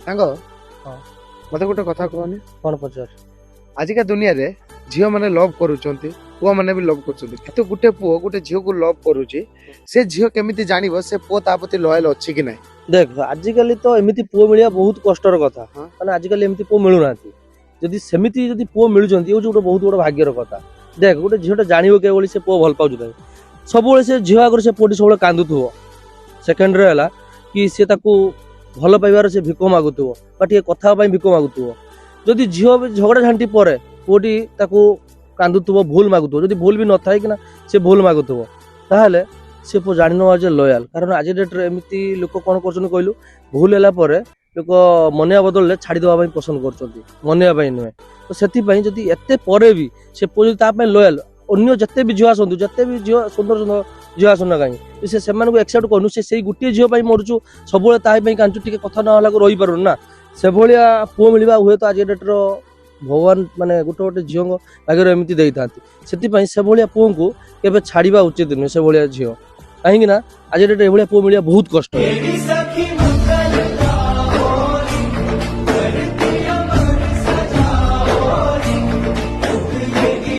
सांग मत गोटे कथा कहनी कौन पचार आजिका दुनिया रे झील मैंने लव करुँच पुआ मैंने भी लव कर गोटे पुओ गोटे झील को लव करुच्ची से झील केमी जान से पुओ ता प्रति लयल अच्छी कि ना देख आजिकल तो एमती पुओ मिलिया बहुत कष्टर कथा माने आजिकल एमती पुओ मिलू ना जदि सेमिति जदि पुओ मिलुचंती ये गोटे बहुत बड़ भाग्यर कथा देख गोटे झीलटा जानिबो के से पुओ भल पाउछ सब से झील आगर से पुओटी सब कांदुथुव सेकेंड रे हला कि से ताकू भल पाइबार से भिक मागुथुव बा टिके कथा पई भिक मागुथुव जदि झील झगड़ा झांटी परे पुओटी ताकू कांदुथुव भूल मागुथुव जदि भूल भी न थाए कि ना से भूल मागुथुव ताहले से पुओ जानि न जे लयाल कारण आज डेट रे एमिति लोक कोन करछन कहलु भूल हैला परे लोक मनिया बदल छाड़ी देवा पई पसंद करछंती मनिया पई नुहे तो सेति पई जदि एते परे भी से पुओ जदि ता पई लयाल अन्य जत्ते भी झील आसतु जत्ते भी झील सुंदर सुंदर झील आसना कहीं से एक्सेप्ट करूँ से गोटे झील मरुचु सब कांचु टे कथा ना रही पार ना से भाया पुओ मिलवा हुए तो आज डेट्र भगवान माने गोटे गोटे झील भाग्य एमती दे था से भाया पुओ को केवे छाड़ा उचित नुहे से भाया झील कहीं आज डेट ये पुओ मिलवा बहुत कष्ट।